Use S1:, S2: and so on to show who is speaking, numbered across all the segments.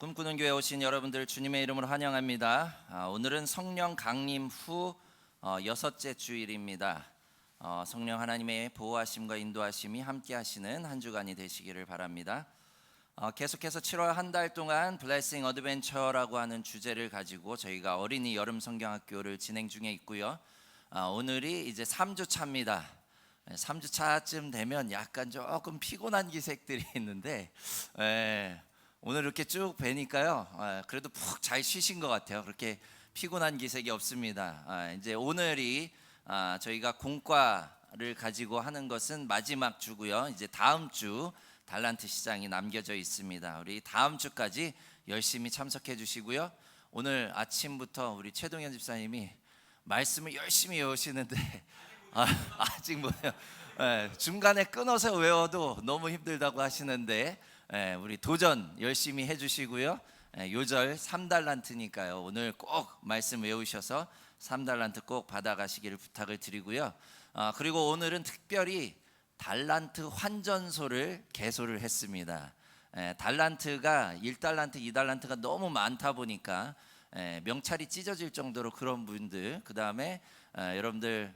S1: 꿈꾸는 교회 오신 여러분들 주님의 이름으로 환영합니다. 오늘은 성령 강림 후 여섯째 주일입니다. 성령 하나님의 보호하심과 인도하심이 함께 하시는 한 주간이 되시기를 바랍니다. 계속해서 7월 한 달 동안 블레싱 어드벤처라고 하는 주제를 가지고 저희가 어린이 여름 성경학교를 진행 중에 있고요. 오늘이 이제 3주 차입니다. 3주 차쯤 되면 약간 조금 피곤한 기색들이 있는데 오늘 이렇게 쭉 뵈니까요, 그래도 푹 잘 쉬신 것 같아요. 그렇게 피곤한 기색이 없습니다. 이제 오늘이 저희가 공과를 가지고 하는 것은 마지막 주고요. 이제 다음 주 달란트 시장이 남겨져 있습니다. 우리 다음 주까지 열심히 참석해 주시고요. 오늘 아침부터 우리 최동현 집사님이 말씀을 열심히 외우시는데 아직 뭐요? 중간에 끊어서 외워도 너무 힘들다고 하시는데 우리 도전 열심히 해주시고요. 요절 3달란트니까요. 오늘 꼭 말씀 외우셔서 3달란트 꼭 받아가시기를 부탁을 드리고요. 그리고 오늘은 특별히 달란트 환전소를 개소를 했습니다. 달란트가 1달란트, 2달란트가 너무 많다 보니까 명찰이 찢어질 정도로 그런 분들, 그 다음에 여러분들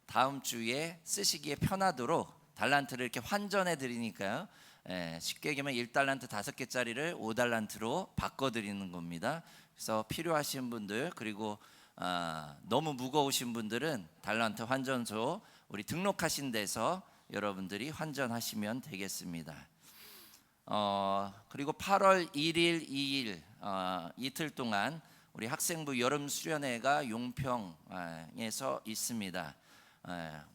S1: 다음 주에 쓰시기에 편하도록 달란트를 이렇게 환전해 드리니까요. 쉽게 얘기하면 1달란트 5개짜리를 5달란트로 바꿔드리는 겁니다. 그래서 필요하신 분들, 그리고 너무 무거우신 분들은 달란트 환전소 우리 등록하신 데서 여러분들이 환전하시면 되겠습니다. 그리고 8월 1일, 2일 이틀 동안 우리 학생부 여름 수련회가 용평에서 있습니다.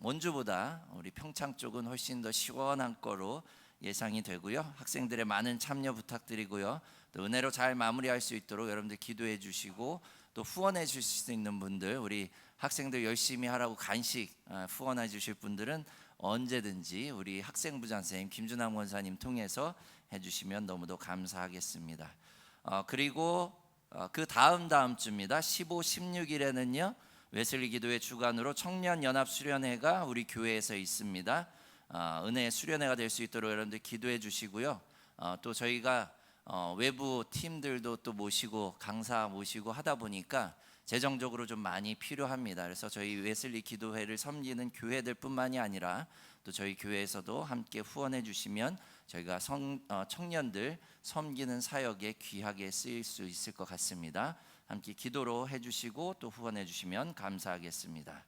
S1: 원주보다 우리 평창 쪽은 훨씬 더 시원한 거로 예상이 되고요. 학생들의 많은 참여 부탁드리고요. 또 은혜로 잘 마무리할 수 있도록 여러분들 기도해 주시고, 또 후원해 주실 수 있는 분들, 우리 학생들 열심히 하라고 간식 후원해 주실 분들은 언제든지 우리 학생부 장선생님 김준남 원사님 통해서 해주시면 너무도 감사하겠습니다. 그리고 그 다음 주입니다. 15, 16일에는요 웨슬리 기도회 주관으로 청년연합 수련회가 우리 교회에서 있습니다. 은혜의 수련회가 될 수 있도록 여러분들 기도해 주시고요. 또 저희가 외부 팀들도 또 모시고 강사 모시고 하다 보니까 재정적으로 좀 많이 필요합니다. 그래서 저희 웨슬리 기도회를 섬기는 교회들뿐만이 아니라 또 저희 교회에서도 함께 후원해 주시면 저희가 청년들 섬기는 사역에 귀하게 쓰일 수 있을 것 같습니다. 함께 기도로 해주시고 또 후원해 주시면 감사하겠습니다.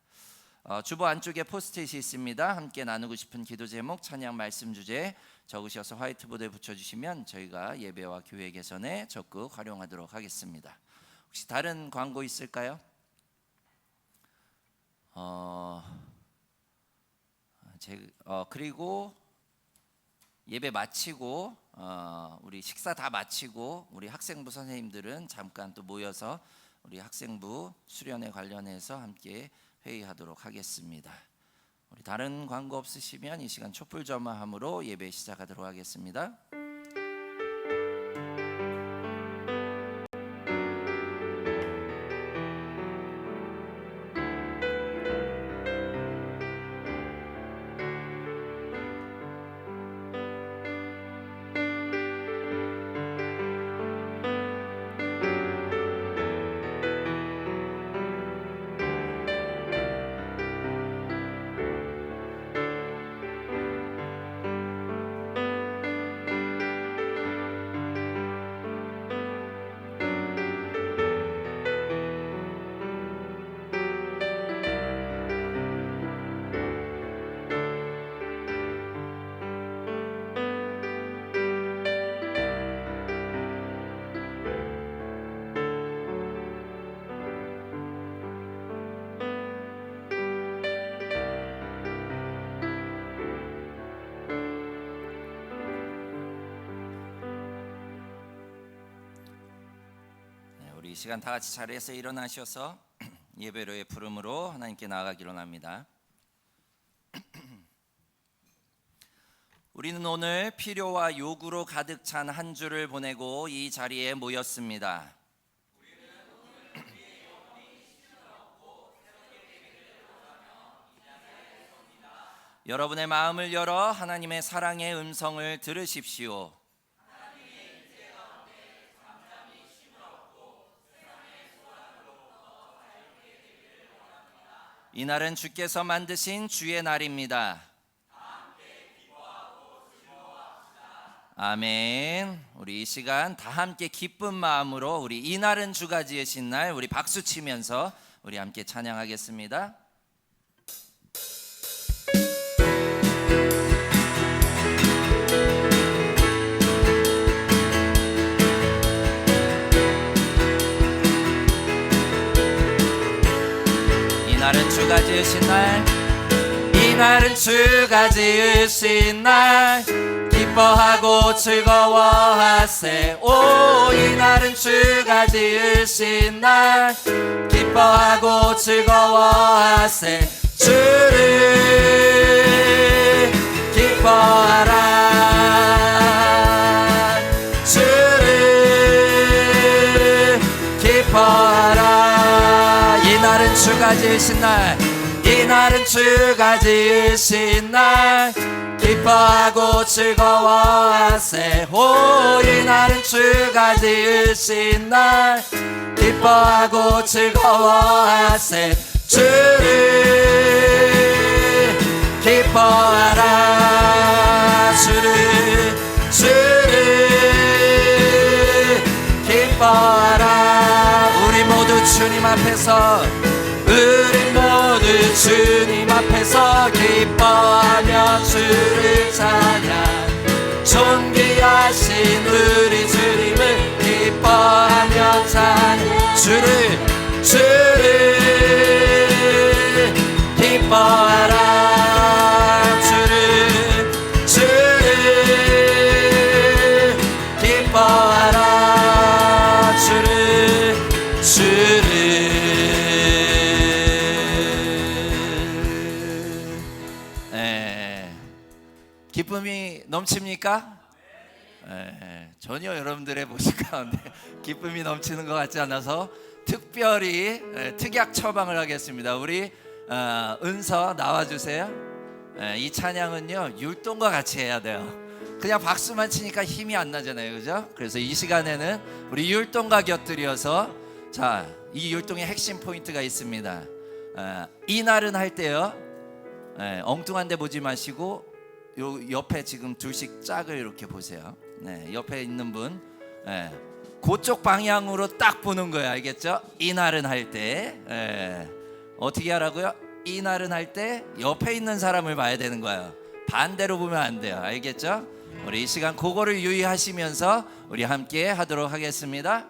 S1: 주보 안쪽에 포스트잇이 있습니다. 함께 나누고 싶은 기도 제목, 찬양 말씀 주제 적으셔서 화이트보드에 붙여주시면 저희가 예배와 교회 개선에 적극 활용하도록 하겠습니다. 혹시 다른 광고 있을까요? 그리고 예배 마치고 우리 식사 다 마치고 우리 학생부 선생님들은 잠깐 또 모여서 우리 학생부 수련회 관련해서 함께 회의하도록 하겠습니다. 우리 다른 광고 없으시면 이 시간 촛불점화함으로 예배 시작하도록 하겠습니다. 이 시간 다 같이 자리에서 일어나셔서 예배로의 부름으로 하나님께 나아가기로 합니다. 우리는 오늘 필요와 요구로 가득 찬 한 주를 보내고 이 자리에 모였습니다. 여러분의 마음을 열어 하나님의 사랑의 음성을 들으십시오. 이날은 주께서 만드신 주의 날입니다. 아멘. 우리 이 시간 다 함께 기쁜 마음으로 우리 이날은 주가 지으신 날 우리 박수 치면서 우리 함께 찬양하겠습니다. 이날은 주가 지으신 날, 이날은 주가 지으신 날, 기뻐하고 즐거워하세. 오, 이날은 주가 지으신 날, 기뻐하고 즐거워하세. 주를 기뻐하라, 주를 기뻐하라. 이날은 주가 지으신 날, 이날은 주가 지으신 날, 기뻐하고 즐거워하세. 오, 이날은 주가 지으신 날, 기뻐하고 즐거워하세. 주를 기뻐하라, 주를 기뻐하라. 우리 모두 주님 앞에서, 우리 모두 주님 앞에서 기뻐하며 주를 찬양. 존귀하신 우리 주님을 기뻐하며 찬양. 주를 기뻐하라, 주를 기뻐하라, 주를 기쁨이 넘칩니까? 전혀 여러분들의 모습 가운데 기쁨이 넘치는 것 같지 않아서 특별히 특약 처방을 하겠습니다. 우리 은서 나와주세요. 이 찬양은요 율동과 같이 해야 돼요. 그냥 박수만 치니까 힘이 안 나잖아요, 그죠? 그래서 이 시간에는 우리 율동과 곁들여서, 자, 이 율동의 핵심 포인트가 있습니다. 이날은 할 때요, 엉뚱한 데 보지 마시고 요 옆에 지금 둘씩 짝을 이렇게 보세요. 옆에 있는 분, 그쪽 방향으로 딱 보는 거예요. 알겠죠? 이날은 할 때 어떻게 하라고요? 이날은 할 때 옆에 있는 사람을 봐야 되는 거예요. 반대로 보면 안 돼요. 알겠죠? 우리 이 시간 그거를 유의하시면서 우리 함께 하도록 하겠습니다.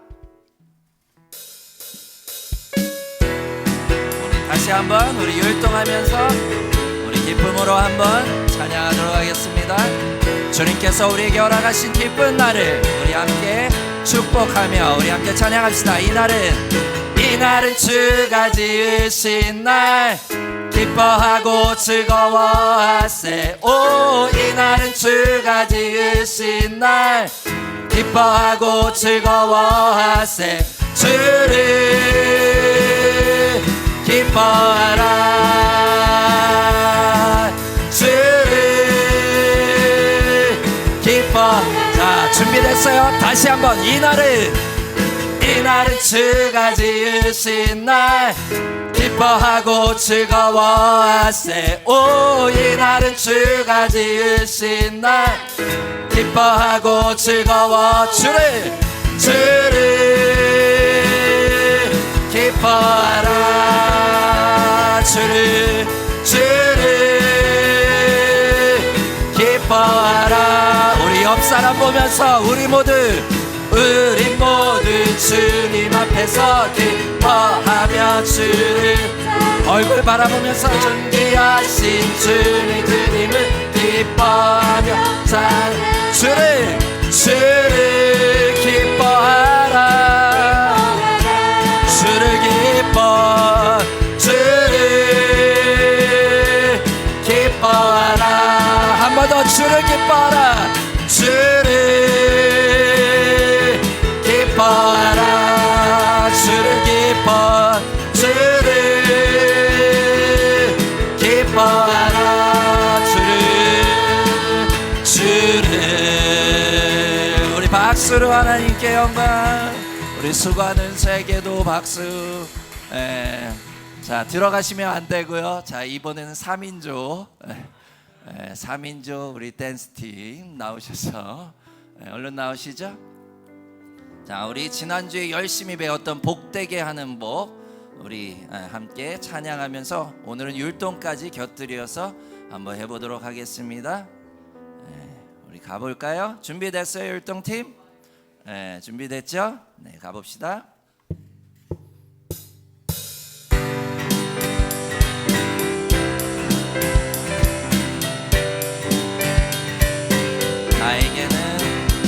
S1: 우리 다시 한번 우리 율동하면서 우리 기쁨으로 한번 찬양하도록 하겠습니다. 주님께서 우리에게 허락하신 기쁜 날을 우리 함께 축복하며 우리 함께 찬양합시다. 이날은 주가 지으신 날, 기뻐하고 즐거워하세. 오, 이날은 주가 지으신 날, 기뻐하고 즐거워하세. 주를 기뻐하라, 주를 기뻐. 자, 준비됐어요? 다시 한번. 이날은 주가 지으신 날, 기뻐하고 즐거워하세. 오, 이날은 주가 지으신 날, 기뻐하고 즐거워. 주를 기뻐하라, 주를 기뻐하라. 우리 옆 사람 보면서 우리 모두 주님 앞에서 기뻐하며 주를 얼굴 바라보면서 존귀하신 주님을 기뻐하며 찬. 주를 기뻐하라, 주를 기뻐하라. 한 번 더 주를 기뻐하라, 주를 기뻐하라, 주를 기뻐하라, 주를. 우리 박수로 하나님께 영광. 우리 수고하는 세계도 박수. 자, 자, 들어가시면 안 되고요. 자, 이번에는 3인조 3인조 우리 댄스팀 나오셔서 얼른 나오시죠. 자, 우리 지난주에 열심히 배웠던 복되게 하는 복 우리 함께 찬양하면서 오늘은 율동까지 곁들여서 한번 해보도록 하겠습니다. 우리 가볼까요? 준비됐어요, 율동팀? 준비됐죠? 네, 가봅시다.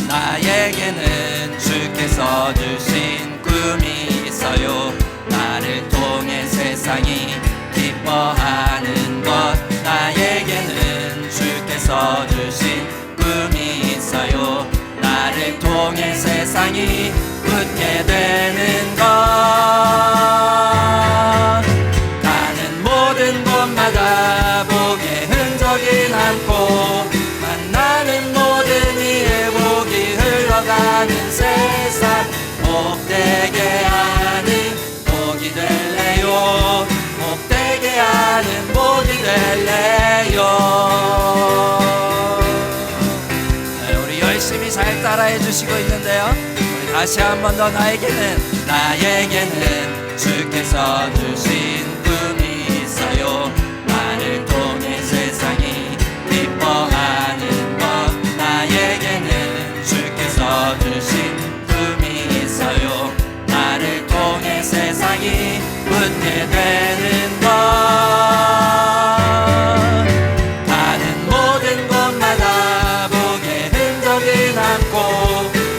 S1: 나에게는 주께서 주신 꿈이 있어요. 나를 통해 세상이 기뻐하는 것. 나에게는 주께서 주신 꿈이 있어요. 나를 통해 세상이 웃게 되는 것. 가는 모든 곳마다 복의 흔적이 남고 만나는 모든 이의 복이 흘러가는 세상. 복되게 하는 복이 될래요. 복되게 하는 복이 될래요. 네, 우리 열심히 잘 따라해 주시고 있는데요. 우리 다시 한 번 더. 나에게는 주께서 주신 꿈이 있어요. 나를 통해 세상이 기뻐하는 것. 나에게는 주께서 주신 꿈이 있어요. 나를 통해 세상이 웃게 되는 것. 가는 모든 곳마다 복의 흔적이 남고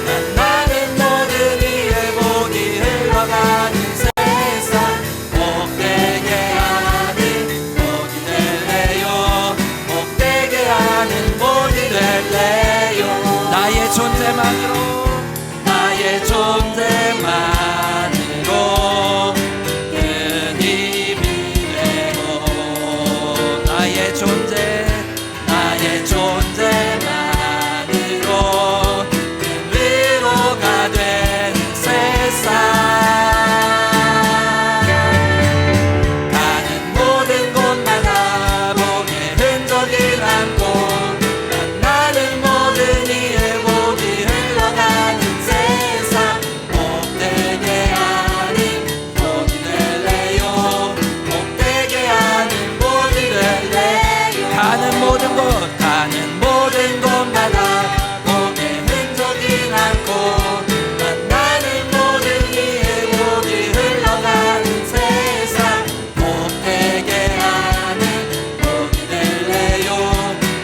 S1: 만나는 모든 이의 복이 흘러가는 세상. 복되게 하는 복이 될래요. 복되게 하는 복이 될래요. 나의 존재만으로 큰 힘이 되고 나의 존재만으로 큰 위로가 되는 세상. 가는 모든 곳마다 복의 흔적이 남고 만나는 모든 이의 복이 흘러가는 세상. 복되게 하는 복이 될래요. 복되게 하는 복이 될래요. 가는 모든 곳마다 복의 흔적이 남고 만나는 모든 이의 복이 흘러가는 세상. 복되게 하는 복이 될래요.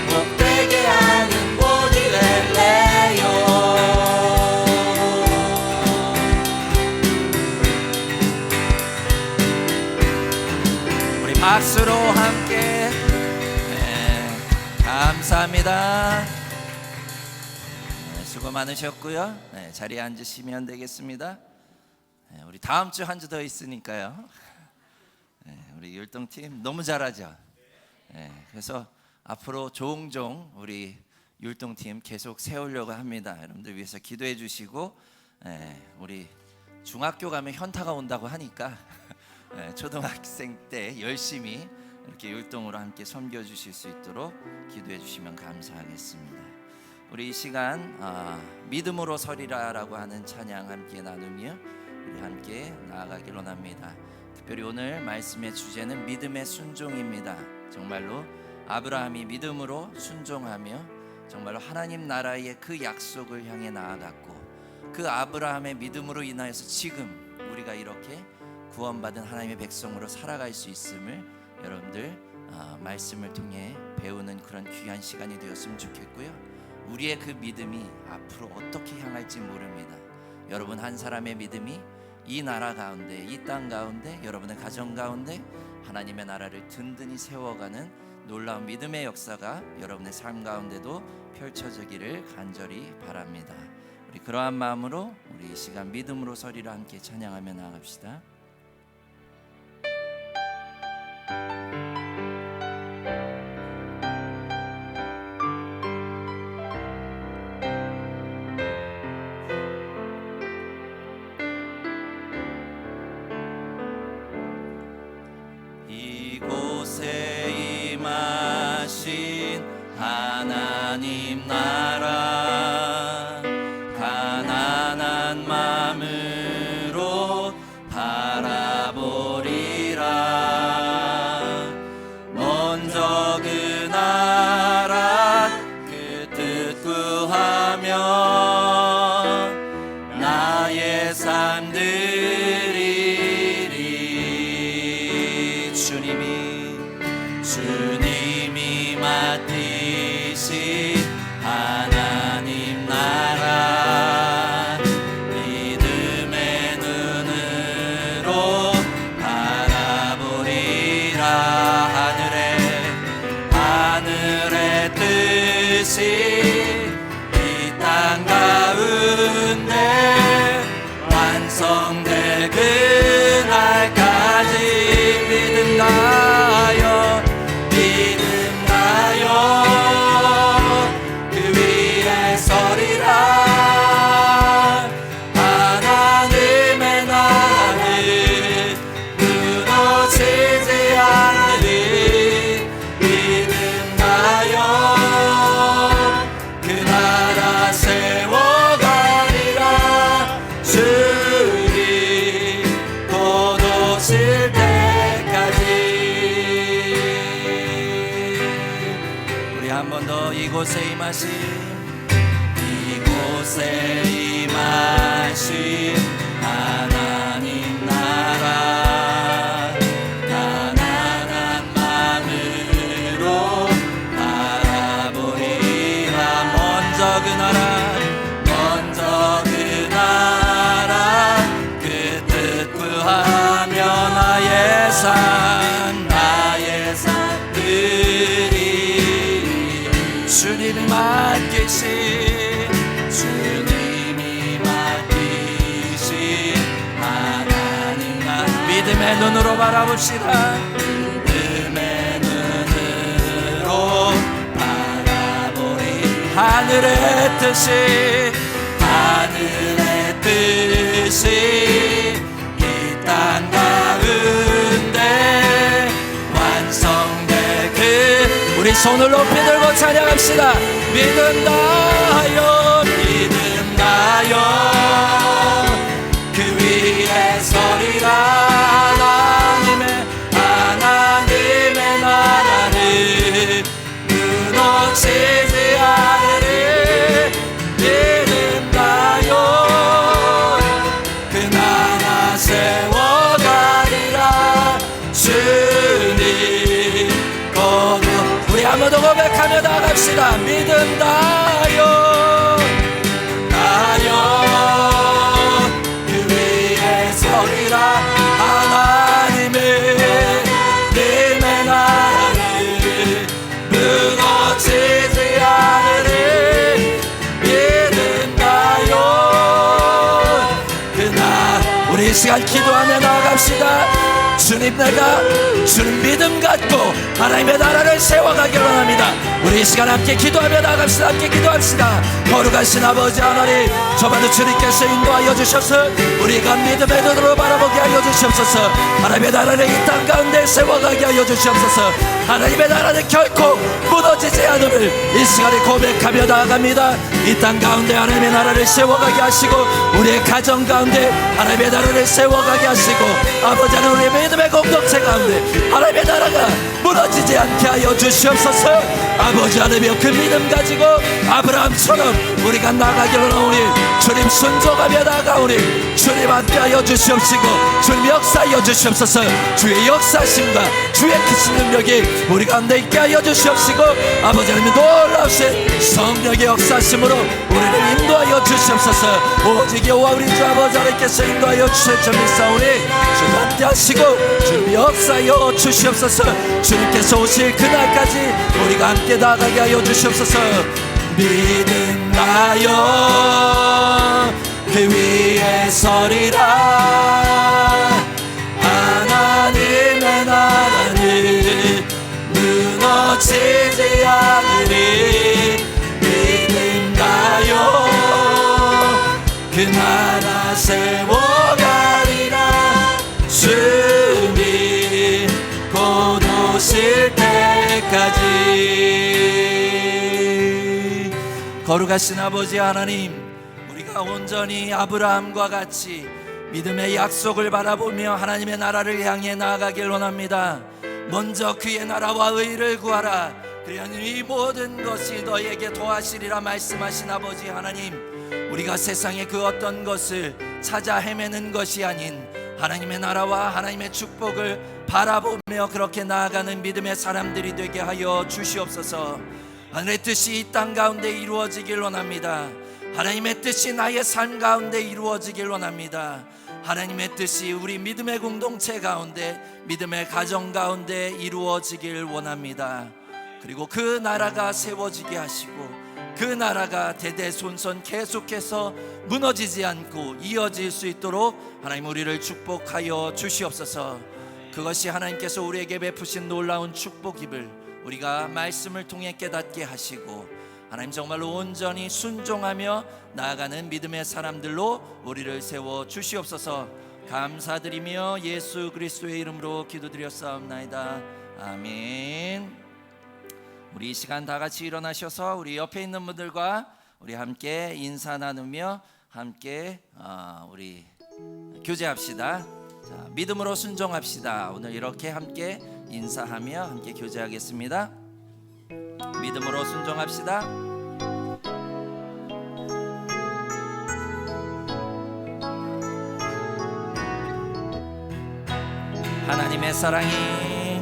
S1: 복되게 하는 복이 될래요. 우리 박수로 함께 감사합니다. 수고 많으셨고요. 자리에 앉으시면 되겠습니다. 우리 다음 주 한 주 더 있으니까요. 우리 율동팀 너무 잘하죠. 그래서 앞으로 종종 우리 율동팀 계속 세우려고 합니다. 여러분들 위해서 기도해 주시고 우리 중학교 가면 현타가 온다고 하니까 초등학생 때 열심히 이렇게 율동으로 함께 섬겨 주실 수 있도록 기도해 주시면 감사하겠습니다. 우리 이 시간 믿음으로 서리라라고 하는 찬양 함께 나누며 우리 함께 나아가길 원합니다. 특별히 오늘 말씀의 주제는 믿음의 순종입니다. 정말로 아브라함이 믿음으로 순종하며 정말로 하나님 나라의 그 약속을 향해 나아갔고 그 아브라함의 믿음으로 인하여서 지금 우리가 이렇게 구원받은 하나님의 백성으로 살아갈 수 있음을 여러분들 말씀을 통해 배우는 그런 귀한 시간이 되었으면 좋겠고요. 우리의 그 믿음이 앞으로 어떻게 향할지 모릅니다. 여러분 한 사람의 믿음이 이 나라 가운데, 이 땅 가운데, 여러분의 가정 가운데 하나님의 나라를 든든히 세워가는 놀라운 믿음의 역사가 여러분의 삶 가운데도 펼쳐지기를 간절히 바랍니다. 우리 그러한 마음으로 우리 이 시간 믿음으로 서리라 함께 찬양하며 나아갑시다. 하나님 나라 가난한 마음으로 바라보리라. 먼저 그 나라 그 뜻 구하며 나의 삶 드리리. 주님이 맡기신 하나님 나라 믿음의 눈으로 바라보리라. 하늘의 뜻이 이 땅 가운데 완성될 그날까지 믿음나여 그 위에 서리라. 하나님의 나라는 무너지지 않으리. 믿음나여 그 나라 세워가리라. 주님 곧 오실 때까지. 우리 한 번 더 이곳에 임하신 하나님 나라 가난한 마음으로 바라보리라. 먼저 그 나라 그 뜻 구하며 나의 삶 드리리. 주님이 맡기신 하나님 나라 믿음의 눈으로 바라봅시다. 믿음의 눈으로 바라보리. 하늘의 뜻이 이 땅 가운데 완성될 우리 손을 높이 들고 찬양합시다. 믿음나여 그 위에 서리라. 하나님의 나라는 무너지지 않으리. 믿음나여 그 나라 세워가리라. 주님 우리 한 번 더 고백하며 나갑시다. 믿음나여 그 위에 서리라. 하나님의 나라는 무너지지 않으리. 믿음나여 우리 이 시간 기도하며 나아갑시다. 주님, 내가 주님 믿음 갖고 하나님의 나라를 세워가기를 원합니다. 우리 이 시간 함께 기도하며 나갑시다. 함께 기도합시다. 거룩하신 아버지 하나님, 저마다 주님께서 인도하여 주셔서 우리가 믿음의 눈으로 바라보게 하여 주시옵소서. 하나님의 나라를 이 땅 가운데 세워가게 하여 주시옵소서. 하나님의 나라는 결코 무너지지 않음을 이 시간에 고백하며 나아갑니다. 이 땅 가운데 하나님의 나라를 세워가게 하시고 우리의 가정 가운데 하나님의 나라를 세워가게 하시고 아버지 하나님, 우리의 믿음의 공동체 가운데 하나님의 나라가 무너지지 않게 하여 주시옵소서. 아버지 하나님, 그 믿음 가지고 아브라함처럼 우리가 나가기를 원하오니 주님 순종하며 나아가오니 주님 함께하여 주시옵시고 주님 역사하여 주시옵소서. 주의 역사심과 주의 크신 능력이 우리 가운데 있게 하여 주시옵시고 아버지 하나님, 놀라우신 성령의 역사심으로 우리를 인도하여 주시옵소서. 오직 여호와 우리 주 아버지 하나님께서 인도하여 주실 줄 믿사오니 주님 함께하시고 주님 역사하여 주시옵소서. 주님께서 오실 그날까지 우리가 함께 나가게 하여 주시옵소서. 믿음나여 그 위에 서리라. 하나님의 나라는 무너지지 않으리. 믿음나여 그 나라 세워가리라. 주님 곧 오실 때까지. 거룩하신 아버지 하나님, 우리가 온전히 아브라함과 같이 믿음의 약속을 바라보며 하나님의 나라를 향해 나아가길 원합니다. 먼저 그의 나라와 의를 구하라, 그리하면 이 모든 것이 너에게 더하시리라 말씀하신 아버지 하나님, 우리가 세상의 그 어떤 것을 찾아 헤매는 것이 아닌 하나님의 나라와 하나님의 축복을 바라보며 그렇게 나아가는 믿음의 사람들이 되게 하여 주시옵소서. 하늘의 뜻이 이 땅 가운데 이루어지길 원합니다. 하나님의 뜻이 나의 삶 가운데 이루어지길 원합니다. 하나님의 뜻이 우리 믿음의 공동체 가운데, 믿음의 가정 가운데 이루어지길 원합니다. 그리고 그 나라가 세워지게 하시고 그 나라가 대대손손 계속해서 무너지지 않고 이어질 수 있도록 하나님 우리를 축복하여 주시옵소서. 그것이 하나님께서 우리에게 베푸신 놀라운 축복임을 우리가 말씀을 통해 깨닫게 하시고 하나님 정말로 온전히 순종하며 나아가는 믿음의 사람들로 우리를 세워 주시옵소서. 감사드리며 예수 그리스도의 이름으로 기도드렸사옵나이다. 아멘. 우리 이 시간 다 같이 일어나셔서 우리 옆에 있는 분들과 우리 함께 인사 나누며 함께 우리 교제합시다. 자, 믿음으로 순종합시다. 오늘 이렇게 함께 인사하며 함께 교제하겠습니다. 믿음으로 순종합시다. 하나님의 사랑이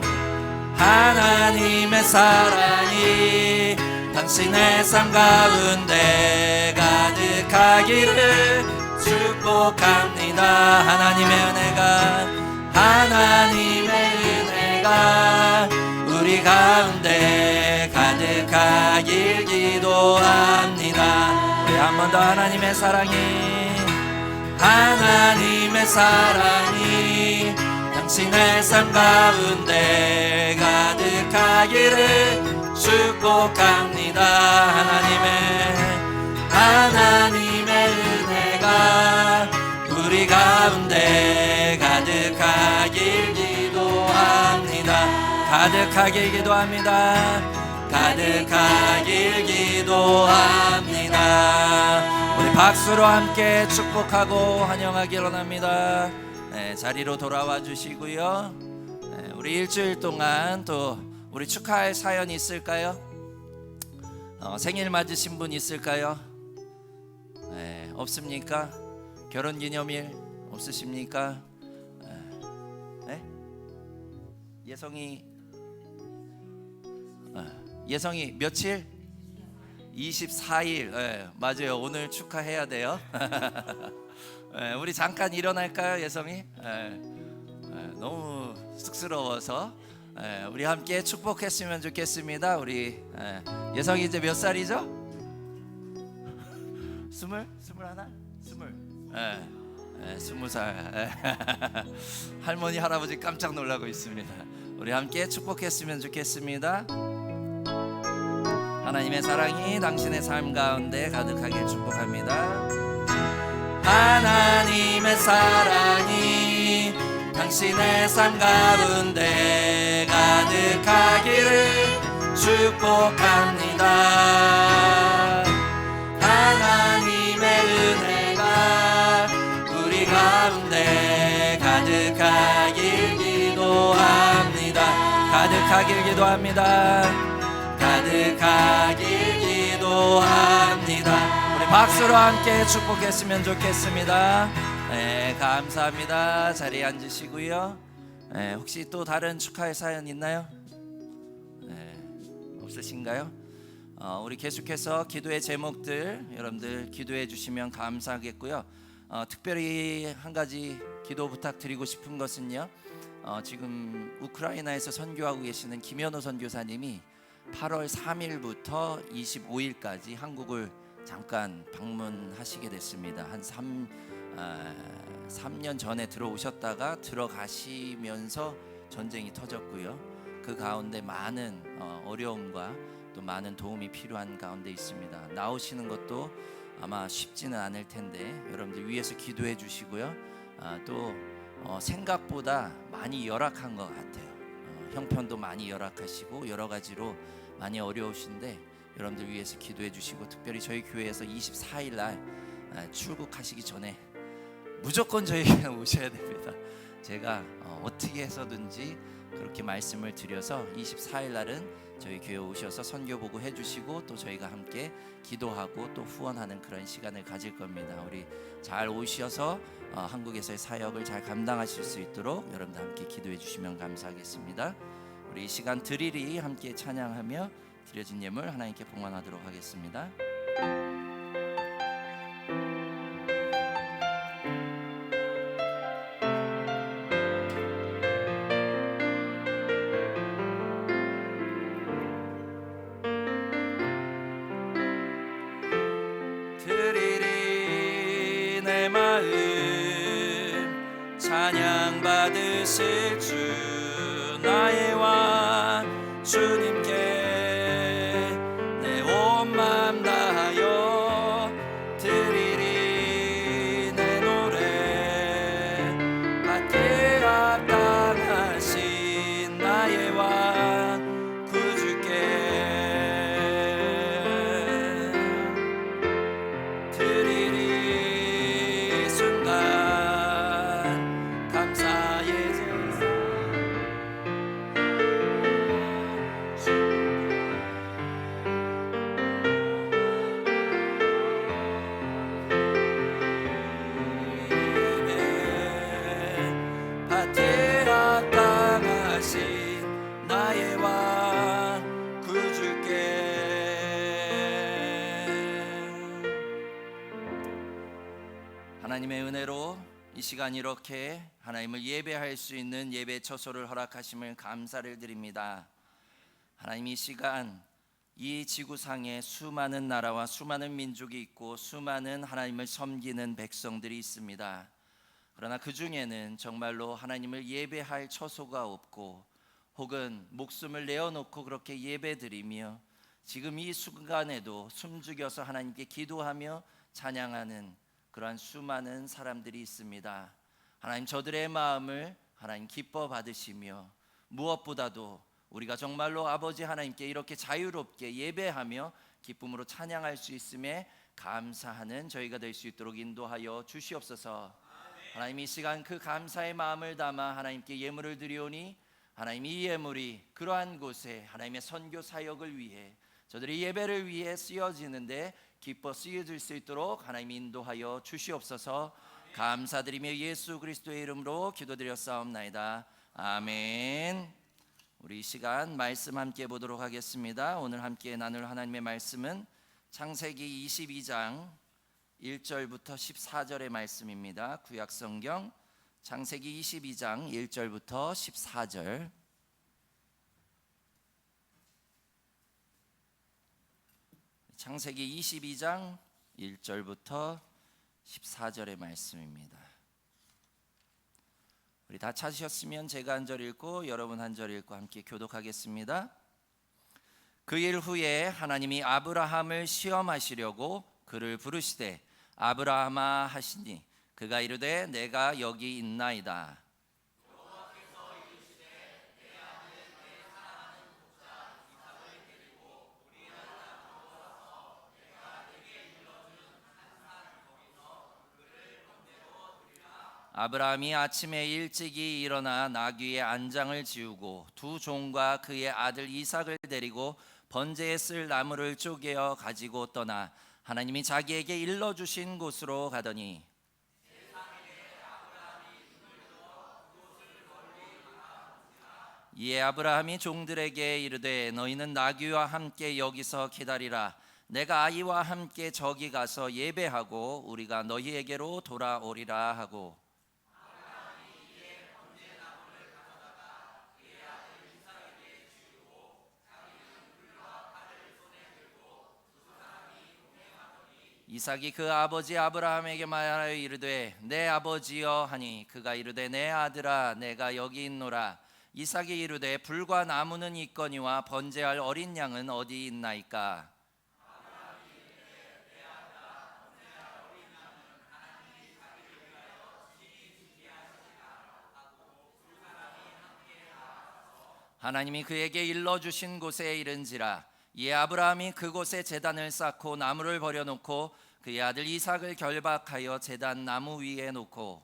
S1: 당신의 삶 가운데 가득하기를 축복합니다. 하나님의 은혜가 우리 가운데 가득하길 기도합니다. 우리 한 번 더 하나님의 사랑이 당신의 삶 가운데 가득하기를 축복합니다. 하나님의 은혜가 우리 가운데 가득하길 기도합니다. 가득하길 기도합니다. 우리 박수로 함께 축복하고 환영하길 원합니다. 네, 자리로 돌아와 주시고요. 네, 우리 일주일 동안 또 우리 축하할 사연 있을까요? 생일 맞으신 분 있을까요? 네, 없습니까? 결혼기념일 없으십니까? 네? 예성이 며칠? 24일. 네, 맞아요. 오늘 축하해야 돼요. 네, 우리 잠깐 일어날까요, 예성이? 네, 너무 쑥스러워서 우리 함께 축복했으면 좋겠습니다. 우리 예성이 이제 몇 살이죠? 21? 20살. 할머니 할아버지 깜짝 놀라고 있습니다. 우리 함께 축복했으면 좋겠습니다. 하나님의 사랑이 당신의 삶 가운데 가득하길 축복합니다. 하나님의 사랑이 당신의 삶 가운데 가득하기를 축복합니다. 하나님의 은혜가 우리 가운데 가득하길 기도합니다. 가득하길 기도합니다. 우리 박수로 함께 축복했으면 좋겠습니다. 네, 감사합니다. 자리에 앉으시고요. 네, 혹시 또 다른 축하의 사연 있나요? 네, 없으신가요? 우리 계속해서 기도의 제목들 여러분들 기도해 주시면 감사하겠고요. 특별히 한 가지 기도 부탁드리고 싶은 것은요, 지금 우크라이나에서 선교하고 계시는 김현호 선교사님이 8월 3일부터 25일까지 한국을 잠깐 방문하시게 됐습니다. 한 3년 전에 들어오셨다가 들어가시면서 전쟁이 터졌고요. 그 가운데 많은 어려움과 또 많은 도움이 필요한 가운데 있습니다. 나오시는 것도 아마 쉽지는 않을 텐데 여러분들 위해서 기도해 주시고요. 또 생각보다 많이 열악한 것 같아요. 형편도 많이 열악하시고 여러 가지로 많이 어려우신데 여러분들 위해서 기도해 주시고, 특별히 저희 교회에서 24일 날 출국하시기 전에 무조건 저희에게 오셔야 됩니다. 제가 어떻게 해서든지 그렇게 말씀을 드려서 24일 날은 저희 교회 오셔서 선교 보고 해주시고, 또 저희가 함께 기도하고 또 후원하는 그런 시간을 가질 겁니다. 우리 잘 오셔서 한국에서의 사역을 잘 감당하실 수 있도록 여러분들 함께 기도해 주시면 감사하겠습니다. 우리 이 시간 드릴이 함께 찬양하며 드려진 예물 하나님께 봉헌하도록 하겠습니다. 드리리 내 마음 찬양 받으실 주 나의 왕 주님께 내 온 마음 다하여 드리리 내 노래. 받게 합당하신 나의 왕 구주께 드리리 순간 감사의 제사. 밭에 합당하신 나의 왕 구주께. 하나님의 은혜로 이 시간 이렇게 하나님을 예배할 수 있는 예배 처소를 허락하심을 감사를 드립니다. 하나님, 이 시간 이 지구상에 수많은 나라와 수많은 민족이 있고 수많은 하나님을 섬기는 백성들이 있습니다. 그러나 그 중에는 정말로 하나님을 예배할 처소가 없고, 혹은 목숨을 내어놓고 그렇게 예배드리며 지금 이 순간에도 숨죽여서 하나님께 기도하며 찬양하는 그러한 수많은 사람들이 있습니다. 하나님, 저들의 마음을 하나님 기뻐 받으시며, 무엇보다도 우리가 정말로 아버지 하나님께 이렇게 자유롭게 예배하며 기쁨으로 찬양할 수 있음에 감사하는 저희가 될 수 있도록 인도하여 주시옵소서. 하나님, 이 시간 그 감사의 마음을 담아 하나님께 예물을 드리오니, 하나님, 이 예물이 그러한 곳에 하나님의 선교 사역을 위해, 저들의 예배를 위해 쓰여지는데 기뻐 쓰여질 수 있도록 하나님 인도하여 주시옵소서. 감사드리며 예수 그리스도의 이름으로 기도드렸사옵나이다. 아멘. 우리 이 시간 말씀 함께 보도록 하겠습니다. 오늘 함께 나눌 하나님의 말씀은 창세기 22장 1절부터 14절의 말씀입니다. 구약성경 창세기 22장 1절부터 14절. 창세기 22장 1절부터 14절의 말씀입니다. 우리 다 찾으셨으면 제가 한 절 읽고 여러분 한 절 읽고 함께 교독하겠습니다. 그 일 후에 하나님이 아브라함을 시험하시려고 그를 부르시되 아브라함아 하시니, 그가 이르되 내가 여기 있나이다. 아브라함이 아침에 일찍이 일어나 나귀의 안장을 지우고 두 종과 그의 아들 이삭을 데리고 번제에 쓸 나무를 쪼개어 가지고 떠나 하나님이 자기에게 일러주신 곳으로 가더니, 이에 아브라함이 종들에게 이르되 너희는 나귀와 함께 여기서 기다리라. 내가 아이와 함께 저기 가서 예배하고 우리가 너희에게로 돌아오리라 하고, 이삭이 그 아버지 아브라함에게 말하여 이르되 내 아버지여 하니, 그가 이르되 내 아들아 내가 여기 있노라. 이삭이 이르되 불과 나무는 있거니와 번제할 어린 양은 어디 있나이까? 하나님이 그에게 일러주신 곳에 이른지라. 이에 아브라함이 그곳에 제단을 쌓고 나무를 버려놓고 그의 아들 이삭을 결박하여 제단 나무 위에 놓고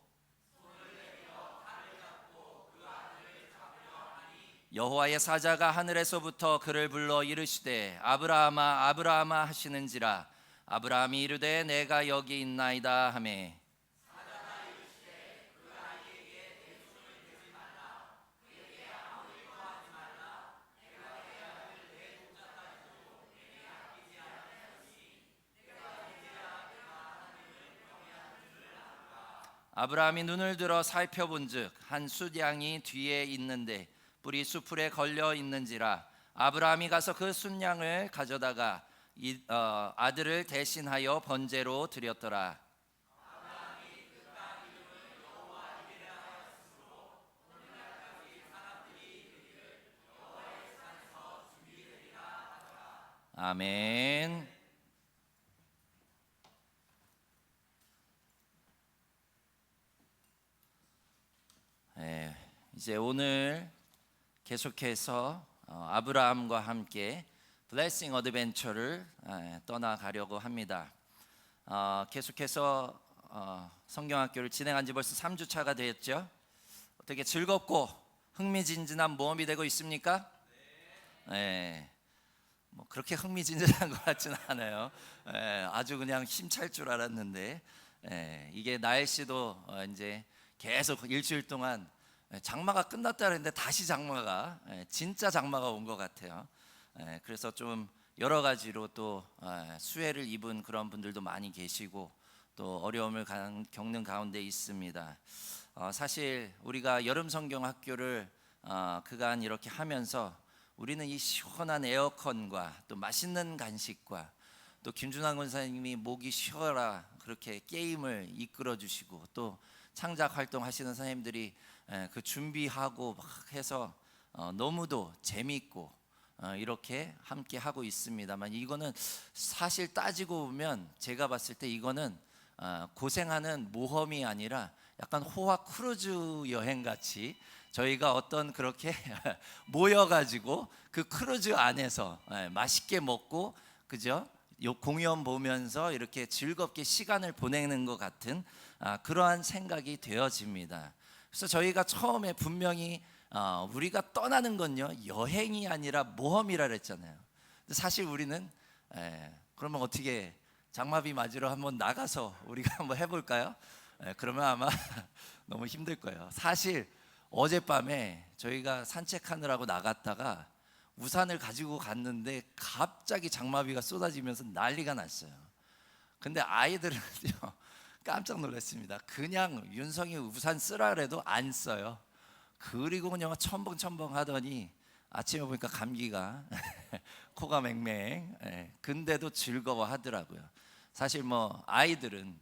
S1: 여호와의 사자가 하늘에서부터 그를 불러 이르시되 아브라함아 아브라함아 하시는지라. 아브라함이 이르되 내가 여기 있나이다 하매 아브라함이 눈을 들어 살펴본즉 한 숫양이 뒤에 있는데 뿔이 수풀에 걸려 있는지라. 아브라함이 가서 그 숫양을 가져다가 아들을 대신하여 번제로 드렸더라. 아멘. 이제 오늘 계속해서 아브라함과 함께 블레싱 어드벤처를 떠나가려고 합니다. 계속해서 성경학교를 진행한 지 벌써 3주차가 되었죠. 어떻게 즐겁고 흥미진진한 모험이 되고 있습니까? 네. 뭐 그렇게 흥미진진한 것 같지는 않아요. 아주 그냥 힘찰 줄 알았는데 이게 날씨도 이제 계속 일주일 동안 장마가 끝났다 그랬는데 다시 장마가 진짜 장마가 온 것 같아요. 그래서 좀 여러 가지로 또 수해를 입은 그런 분들도 많이 계시고 또 어려움을 겪는 가운데 있습니다. 사실 우리가 여름 성경 학교를 그간 이렇게 하면서 우리는 이 시원한 에어컨과 또 맛있는 간식과 또 김준환 권사님이 목이 쉬어라 그렇게 게임을 이끌어 주시고 또 창작 활동하시는 선생님들이 그 준비하고 막 해서 너무도 재미있고 이렇게 함께 하고 있습니다만 이거는 사실 따지고 보면 제가 봤을 때 이거는 고생하는 모험이 아니라 약간 호화 크루즈 여행 같이 저희가 어떤 그렇게 모여가지고 그 크루즈 안에서 맛있게 먹고 그죠? 요 공연 보면서 이렇게 즐겁게 시간을 보내는 것 같은 그러한 생각이 되어집니다. 그래서 저희가 처음에 분명히 우리가 떠나는 건요 여행이 아니라 모험이라 그랬잖아요. 근데 사실 우리는 그러면 어떻게 장마비 맞으러 한번 나가서 우리가 한번 해볼까요? 그러면 아마 너무 힘들 거예요. 사실 어젯밤에 저희가 산책하느라고 나갔다가 우산을 가지고 갔는데 갑자기 장마비가 쏟아지면서 난리가 났어요. 근데 아이들은요 깜짝 놀랐습니다. 그냥 윤성이 우산 쓰라 그래도 안 써요. 그리고 그냥 첨벙첨벙 하더니 아침에 보니까 감기가 코가 맹맹. 근데도 즐거워 하더라고요. 사실 뭐 아이들은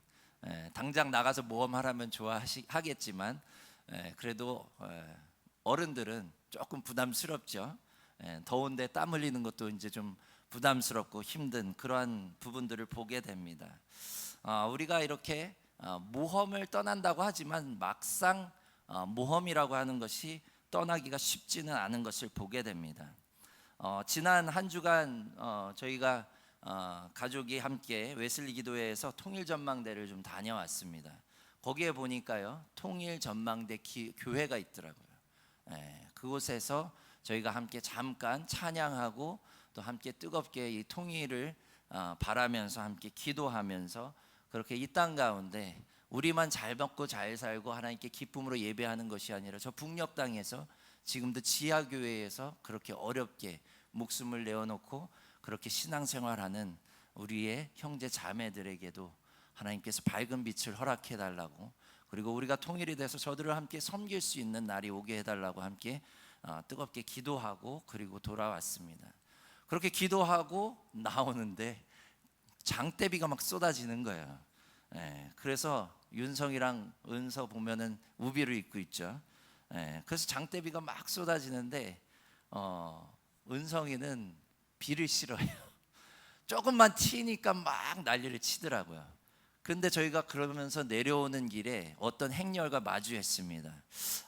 S1: 당장 나가서 모험하라면 좋아하겠지만 그래도 어른들은 조금 부담스럽죠. 더운데 땀 흘리는 것도 이제 좀 부담스럽고 힘든 그러한 부분들을 보게 됩니다. 우리가 이렇게 모험을 떠난다고 하지만 막상 모험이라고 하는 것이 떠나기가 쉽지는 않은 것을 보게 됩니다. 지난 한 주간 저희가 가족이 함께 웨슬리 기도회에서 통일전망대를 좀 다녀왔습니다. 거기에 보니까요 통일전망대 교회가 있더라고요. 그곳에서 저희가 함께 잠깐 찬양하고 또 함께 뜨겁게 이 통일을 바라면서 함께 기도하면서 그렇게 이 땅 가운데 우리만 잘 먹고 잘 살고 하나님께 기쁨으로 예배하는 것이 아니라 저 북녘 땅에서 지금도 지하교회에서 그렇게 어렵게 목숨을 내어놓고 그렇게 신앙생활하는 우리의 형제 자매들에게도 하나님께서 밝은 빛을 허락해 달라고 그리고 우리가 통일이 돼서 저들을 함께 섬길 수 있는 날이 오게 해달라고 함께 뜨겁게 기도하고 그리고 돌아왔습니다. 그렇게 기도하고 나오는데 장대비가 막 쏟아지는 거예요. 그래서 윤성이랑 은서 보면은 우비를 입고 있죠. 그래서 장대비가 막 쏟아지는데 은성이는 비를 싫어해요. 조금만 튀니까 막 난리를 치더라고요. 근데 저희가 그러면서 내려오는 길에 어떤 행렬과 마주했습니다.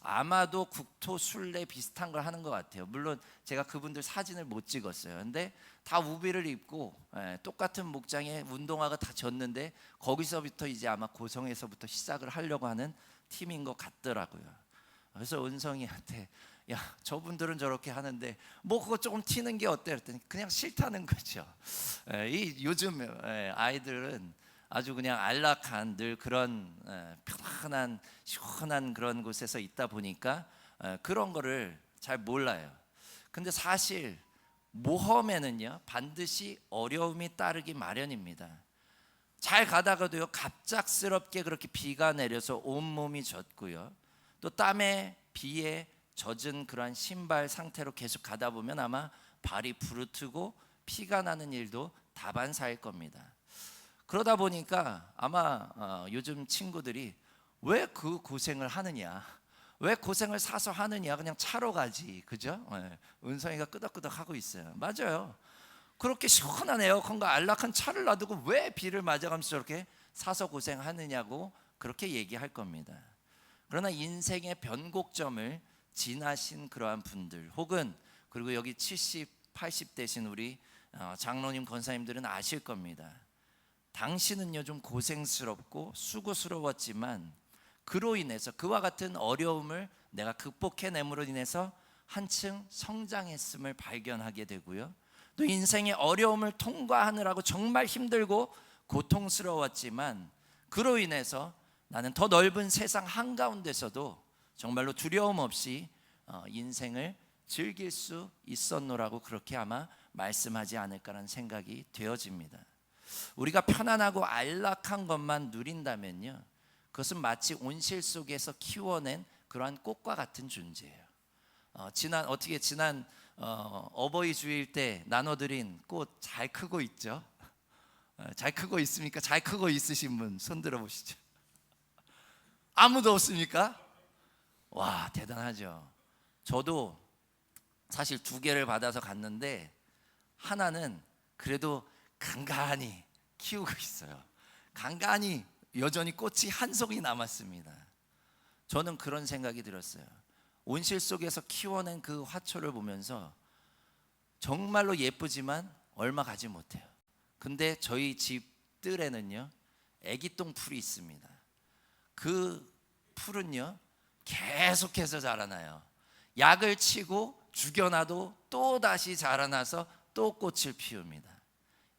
S1: 아마도 국토 순례 비슷한 걸 하는 것 같아요. 물론 제가 그분들 사진을 못 찍었어요. 근데 다 우비를 입고 똑같은 목장에 운동화가 다 졌는데 거기서부터 이제 아마 고성에서부터 시작을 하려고 하는 팀인 것 같더라고요. 그래서 은성이한테 야, 저분들은 저렇게 하는데 뭐 그거 조금 튀는 게 어때? 그랬더니 그냥 싫다는 거죠. 이 요즘 아이들은 아주 그냥 안락한 늘 그런 편안한 시원한 그런 곳에서 있다 보니까 그런 거를 잘 몰라요. 근데 사실 모험에는요 반드시 어려움이 따르기 마련입니다. 잘 가다가도요 갑작스럽게 그렇게 비가 내려서 온몸이 젖고요, 또 땀에 비에 젖은 그러한 신발 상태로 계속 가다 보면 아마 발이 부르트고 피가 나는 일도 다반사일 겁니다. 그러다 보니까 아마 요즘 친구들이 왜 그 고생을 하느냐, 왜 고생을 사서 하느냐, 그냥 차로 가지, 그죠? 은성이가 끄덕끄덕 하고 있어요. 맞아요. 그렇게 시원한 에어컨과 안락한 차를 놔두고 왜 비를 맞아가면서 저렇게 사서 고생하느냐고 그렇게 얘기할 겁니다. 그러나 인생의 변곡점을 지나신 그러한 분들, 혹은 그리고 여기 70, 80 되신 우리 장로님 권사님들은 아실 겁니다. 당신은요 좀 고생스럽고 수고스러웠지만 그로 인해서 그와 같은 어려움을 내가 극복해냄으로 인해서 한층 성장했음을 발견하게 되고요, 또 인생의 어려움을 통과하느라고 정말 힘들고 고통스러웠지만 그로 인해서 나는 더 넓은 세상 한가운데서도 정말로 두려움 없이 인생을 즐길 수 있었노라고 그렇게 아마 말씀하지 않을까라는 생각이 되어집니다. 우리가 편안하고 안락한 것만 누린다면요, 그것은 마치 온실 속에서 키워낸 그러한 꽃과 같은 존재예요. 지난 어버이 주일 때 나눠드린 꽃 잘 크고 있죠? 잘 크고 있습니까? 잘 크고 있으신 분 손 들어 보시죠. 아무도 없습니까? 와, 대단하죠. 저도 사실 2개를 받아서 갔는데 하나는 그래도 간간히 키우고 있어요. 간간히 여전히 꽃이 한 송이 남았습니다. 저는 그런 생각이 들었어요. 온실 속에서 키워낸 그 화초를 보면서 정말로 예쁘지만 얼마 가지 못해요. 근데 저희 집 뜰에는요 애기똥 풀이 있습니다. 그 풀은요 계속해서 자라나요. 약을 치고 죽여놔도 또 다시 자라나서 또 꽃을 피웁니다.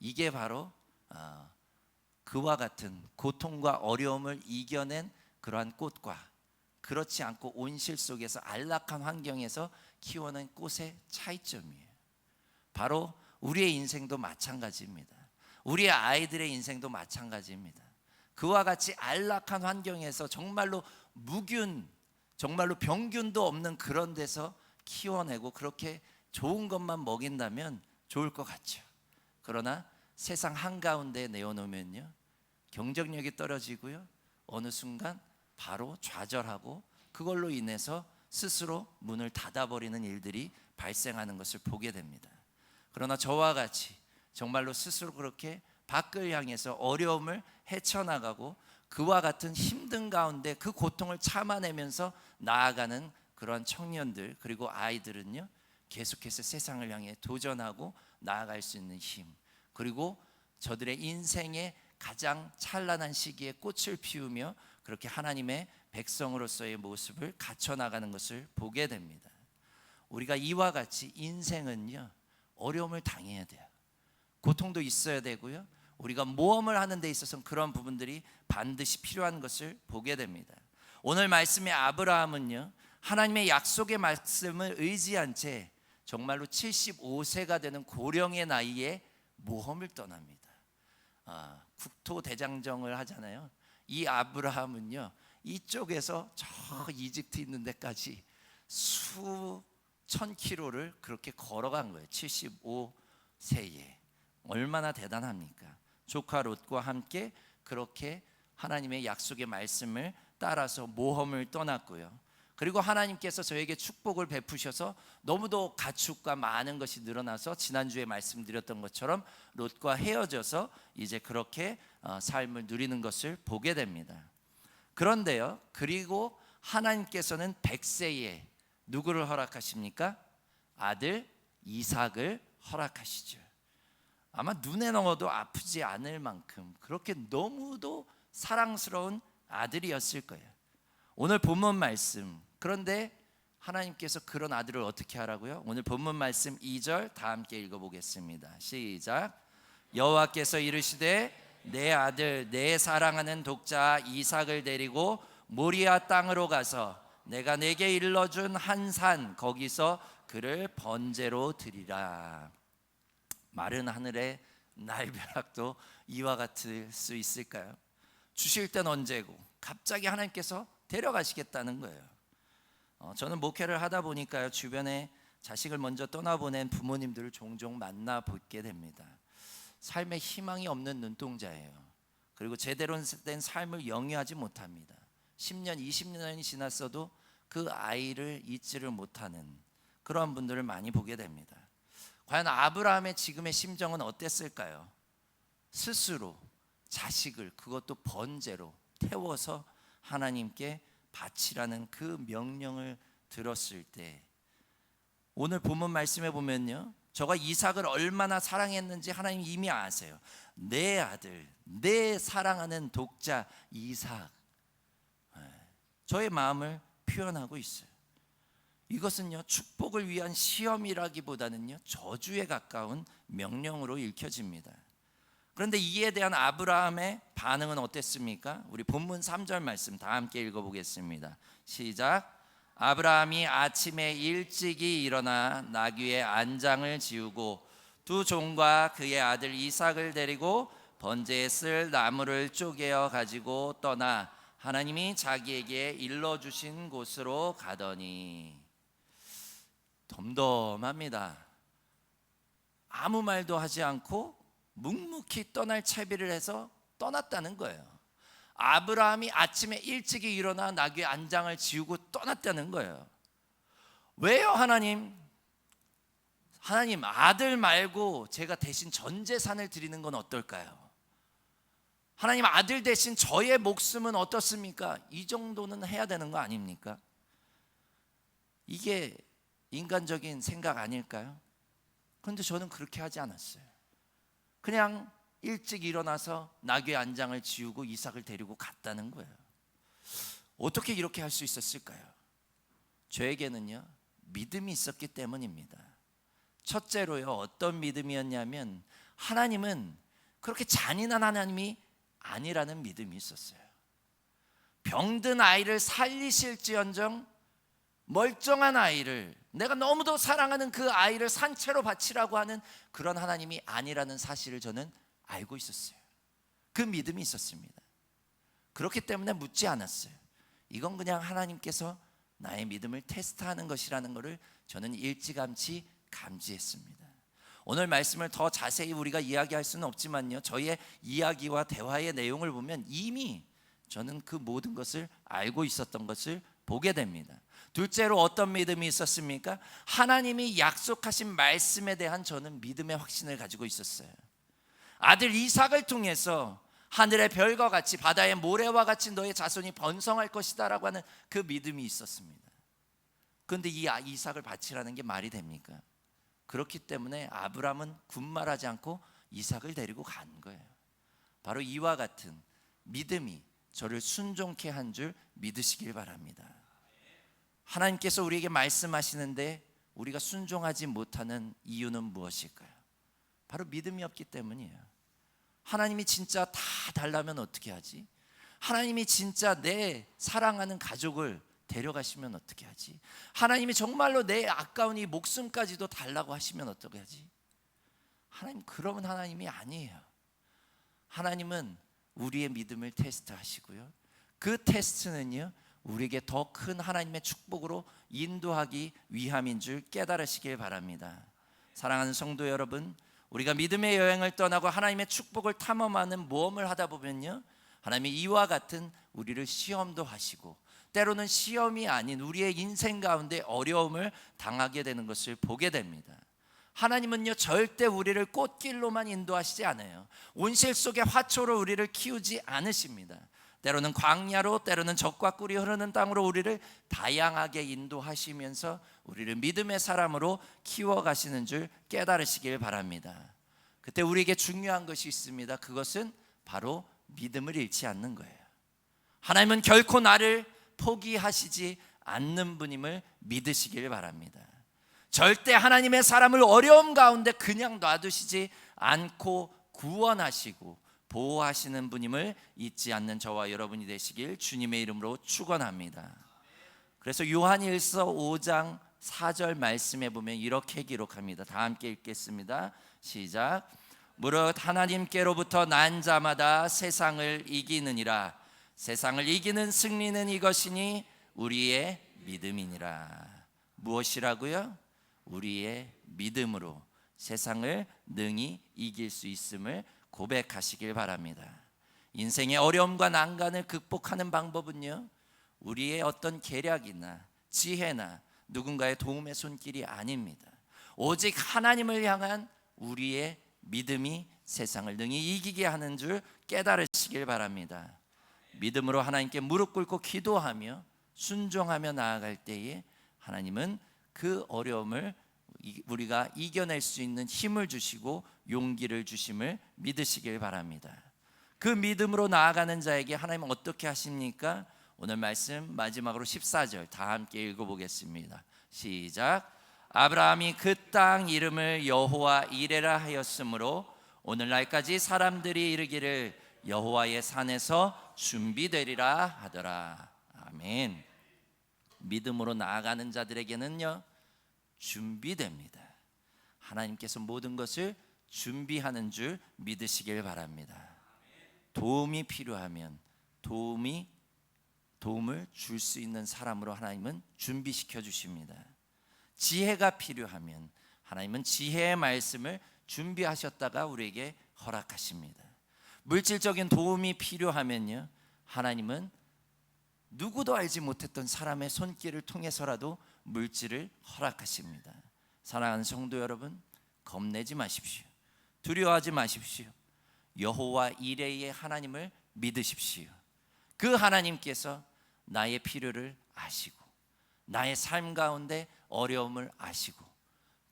S1: 이게 바로 그와 같은 고통과 어려움을 이겨낸 그러한 꽃과 그렇지 않고 온실 속에서 안락한 환경에서 키워낸 꽃의 차이점이에요. 바로 우리의 인생도 마찬가지입니다. 우리의 아이들의 인생도 마찬가지입니다. 그와 같이 안락한 환경에서 정말로 무균, 정말로 병균도 없는 그런 데서 키워내고 그렇게 좋은 것만 먹인다면 좋을 것 같죠. 그러나 세상 한가운데 내어놓으면요 경쟁력이 떨어지고요, 어느 순간 바로 좌절하고 그걸로 인해서 스스로 문을 닫아버리는 일들이 발생하는 것을 보게 됩니다. 그러나 저와 같이 정말로 스스로 그렇게 밖을 향해서 어려움을 헤쳐나가고 그와 같은 힘든 가운데 그 고통을 참아내면서 나아가는 그러한 청년들 그리고 아이들은요 계속해서 세상을 향해 도전하고 나아갈 수 있는 힘, 그리고 저들의 인생의 가장 찬란한 시기에 꽃을 피우며 그렇게 하나님의 백성으로서의 모습을 갖춰나가는 것을 보게 됩니다. 우리가 이와 같이 인생은요 어려움을 당해야 돼요. 고통도 있어야 되고요, 우리가 모험을 하는 데 있어서는 그런 부분들이 반드시 필요한 것을 보게 됩니다. 오늘 말씀의 아브라함은요 하나님의 약속의 말씀을 의지한 채 정말로 75세가 되는 고령의 나이에 모험을 떠납니다. 국토 대장정을 하잖아요. 이 아브라함은요 이쪽에서 저 이집트 있는 데까지 수천 킬로를 그렇게 걸어간 거예요. 75세에. 얼마나 대단합니까? 조카 롯과 함께 그렇게 하나님의 약속의 말씀을 따라서 모험을 떠났고요, 그리고 하나님께서 저에게 축복을 베푸셔서 너무도 가축과 많은 것이 늘어나서 지난주에 말씀드렸던 것처럼 롯과 헤어져서 이제 그렇게 삶을 누리는 것을 보게 됩니다. 그런데요, 그리고 하나님께서는 100세에 누구를 허락하십니까? 아들 이삭을 허락하시죠. 아마 눈에 넣어도 아프지 않을 만큼 그렇게 너무도 사랑스러운 아들이었을 거예요. 오늘 본문 말씀, 그런데 하나님께서 그런 아들을 어떻게 하라고요? 오늘 본문 말씀 2절 다 함께 읽어보겠습니다. 시작. 여호와께서 이르시되 내 아들 내 사랑하는 독자 이삭을 데리고 모리아 땅으로 가서 내가 내게 일러준 한 산 거기서 그를 번제로 드리라. 마른 하늘의 날벼락도 이와 같을 수 있을까요? 주실 땐 언제고 갑자기 하나님께서 데려가시겠다는 거예요. 저는 목회를 하다 보니까요, 주변에 자식을 먼저 떠나보낸 부모님들을 종종 만나보게 됩니다. 삶에 희망이 없는 눈동자예요. 그리고 제대로 된 삶을 영위하지 못합니다. 10년, 20년이 지났어도 그 아이를 잊지를 못하는 그러한 분들을 많이 보게 됩니다. 과연 아브라함의 지금의 심정은 어땠을까요? 스스로 자식을 그것도 번제로 태워서 하나님께 바치라는 그 명령을 들었을 때, 오늘 본문 말씀에 보면요, 저가 이삭을 얼마나 사랑했는지 하나님 이미 아세요. 내 아들, 내 사랑하는 독자 이삭, 저의 마음을 표현하고 있어요. 이것은요, 축복을 위한 시험이라기보다는요, 저주에 가까운 명령으로 읽혀집니다. 그런데 이에 대한 아브라함의 반응은 어땠습니까? 우리 본문 3절 말씀 다 함께 읽어보겠습니다. 시작. 아브라함이 아침에 일찍이 일어나 나귀의 안장을 지우고 두 종과 그의 아들 이삭을 데리고 번제에 쓸 나무를 쪼개어 가지고 떠나 하나님이 자기에게 일러주신 곳으로 가더니. 덤덤합니다. 아무 말도 하지 않고 묵묵히 떠날 채비를 해서 떠났다는 거예요. 아브라함이 아침에 일찍이 일어나 나귀의 안장을 지우고 떠났다는 거예요. 왜요, 하나님? 하나님, 아들 말고 제가 대신 전 재산을 드리는 건 어떨까요? 하나님, 아들 대신 저의 목숨은 어떻습니까? 이 정도는 해야 되는 거 아닙니까? 이게 인간적인 생각 아닐까요? 그런데 저는 그렇게 하지 않았어요. 그냥 일찍 일어나서 나귀의 안장을 지우고 이삭을 데리고 갔다는 거예요. 어떻게 이렇게 할 수 있었을까요? 저에게는요, 믿음이 있었기 때문입니다. 첫째로요, 어떤 믿음이었냐면 하나님은 그렇게 잔인한 하나님이 아니라는 믿음이 있었어요. 병든 아이를 살리실지언정 멀쩡한 아이를, 내가 너무도 사랑하는 그 아이를 산채로 바치라고 하는 그런 하나님이 아니라는 사실을 저는 알고 있었어요. 그 믿음이 있었습니다. 그렇기 때문에 묻지 않았어요. 이건 그냥 하나님께서 나의 믿음을 테스트하는 것이라는 것을 저는 일찌감치 감지했습니다. 오늘 말씀을 더 자세히 우리가 이야기할 수는 없지만요, 저의 이야기와 대화의 내용을 보면 이미 저는 그 모든 것을 알고 있었던 것을 보게 됩니다. 둘째로 어떤 믿음이 있었습니까? 하나님이 약속하신 말씀에 대한 저는 믿음의 확신을 가지고 있었어요. 아들 이삭을 통해서 하늘의 별과 같이 바다의 모래와 같이 너의 자손이 번성할 것이다 라고 하는 그 믿음이 있었습니다. 그런데 이 이삭을 바치라는 게 말이 됩니까? 그렇기 때문에 아브라함은 군말하지 않고 이삭을 데리고 간 거예요. 바로 이와 같은 믿음이 저를 순종케 한 줄 믿으시길 바랍니다. 하나님께서 우리에게 말씀하시는데 우리가 순종하지 못하는 이유는 무엇일까요? 바로 믿음이 없기 때문이에요. 하나님이 진짜 다 달라면 어떻게 하지? 하나님이 진짜 내 사랑하는 가족을 데려가시면 어떻게 하지? 하나님이 정말로 내 아까운 이 목숨까지도 달라고 하시면 어떻게 하지? 하나님, 그런 하나님이 아니에요. 하나님은 우리의 믿음을 테스트하시고요, 그 테스트는요, 우리에게 더 큰 하나님의 축복으로 인도하기 위함인 줄 깨달으시길 바랍니다. 사랑하는 성도 여러분, 우리가 믿음의 여행을 떠나고 하나님의 축복을 탐험하는 모험을 하다 보면요, 하나님이 이와 같은 우리를 시험도 하시고 때로는 시험이 아닌 우리의 인생 가운데 어려움을 당하게 되는 것을 보게 됩니다. 하나님은요, 절대 우리를 꽃길로만 인도하시지 않아요. 온실 속의 화초로 우리를 키우지 않으십니다. 때로는 광야로, 때로는 적과 꿀이 흐르는 땅으로 우리를 다양하게 인도하시면서 우리를 믿음의 사람으로 키워가시는 줄 깨달으시길 바랍니다. 그때 우리에게 중요한 것이 있습니다. 그것은 바로 믿음을 잃지 않는 거예요. 하나님은 결코 나를 포기하시지 않는 분임을 믿으시길 바랍니다. 절대 하나님의 사람을 어려움 가운데 그냥 놔두시지 않고 구원하시고 보호하시는 분임을 잊지 않는 저와 여러분이 되시길 주님의 이름으로 축원합니다. 그래서 요한일서 5장 4절 말씀에 보면 이렇게 기록합니다. 다 함께 읽겠습니다. 시작. 무릇 하나님께로부터 난 자마다 세상을 이기느니라. 세상을 이기는 승리는 이것이니 우리의 믿음이니라. 무엇이라고요? 우리의 믿음으로 세상을 능히 이길 수 있음을 고백하시길 바랍니다. 인생의 어려움과 난간을 극복하는 방법은요, 우리의 어떤 계략이나 지혜나 누군가의 도움의 손길이 아닙니다. 오직 하나님을 향한 우리의 믿음이 세상을 능히 이기게 하는 줄 깨달으시길 바랍니다. 믿음으로 하나님께 무릎 꿇고 기도하며 순종하며 나아갈 때에 하나님은 그 어려움을 우리가 이겨낼 수 있는 힘을 주시고 용기를 주심을 믿으시길 바랍니다. 그 믿음으로 나아가는 자에게 하나님은 어떻게 하십니까? 오늘 말씀 마지막으로 14절 다 함께 읽어보겠습니다. 시작. 아브라함이 그 땅 이름을 여호와 이레라 하였으므로 오늘날까지 사람들이 이르기를 여호와의 산에서 준비되리라 하더라. 아멘. 믿음으로 나아가는 자들에게는요, 준비됩니다. 하나님께서 모든 것을 준비하는 줄 믿으시길 바랍니다. 도움이 필요하면 도움을 줄 수 있는 사람으로 하나님은 준비시켜 주십니다. 지혜가 필요하면 하나님은 지혜의 말씀을 준비하셨다가 우리에게 허락하십니다. 물질적인 도움이 필요하면요, 하나님은 누구도 알지 못했던 사람의 손길을 통해서라도 물질을 허락하십니다. 사랑하는 성도 여러분, 겁내지 마십시오. 두려워하지 마십시오. 여호와 이레의 하나님을 믿으십시오. 그 하나님께서 나의 필요를 아시고 나의 삶 가운데 어려움을 아시고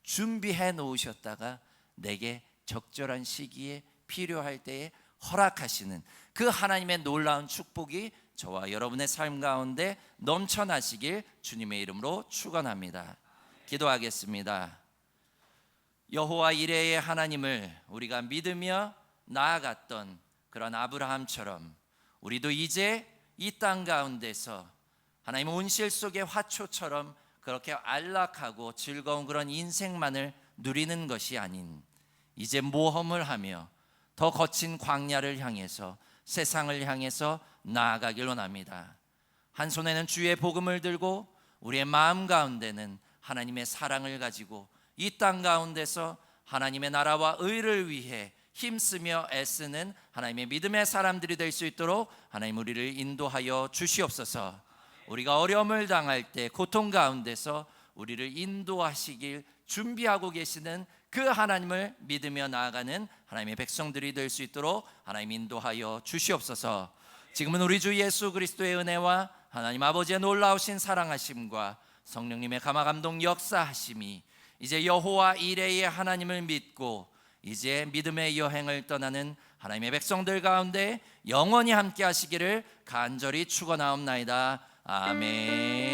S1: 준비해 놓으셨다가 내게 적절한 시기에 필요할 때에 허락하시는 그 하나님의 놀라운 축복이 저와 여러분의 삶 가운데 넘쳐나시길 주님의 이름으로 축원합니다. 기도하겠습니다. 여호와 이레의 하나님을 우리가 믿으며 나아갔던 그런 아브라함처럼 우리도 이제 이 땅 가운데서 하나님 온실 속의 화초처럼 그렇게 안락하고 즐거운 그런 인생만을 누리는 것이 아닌 이제 모험을 하며 더 거친 광야를 향해서 세상을 향해서 나아가길 원합니다. 한 손에는 주의 복음을 들고 우리의 마음 가운데는 하나님의 사랑을 가지고 이 땅 가운데서 하나님의 나라와 의를 위해 힘쓰며 애쓰는 하나님의 믿음의 사람들이 될 수 있도록 하나님 우리를 인도하여 주시옵소서. 우리가 어려움을 당할 때 고통 가운데서 우리를 인도하시길 준비하고 계시는 그 하나님을 믿으며 나아가는 하나님의 백성들이 될 수 있도록 하나님 인도하여 주시옵소서. 지금은 우리 주 예수 그리스도의 은혜와 하나님 아버지의 놀라우신 사랑하심과 성령님의 감화감동 역사하심이 이제 여호와 이레의 하나님을 믿고 이제 믿음의 여행을 떠나는 하나님의 백성들 가운데 영원히 함께 하시기를 간절히 축원하옵나이다. 아멘.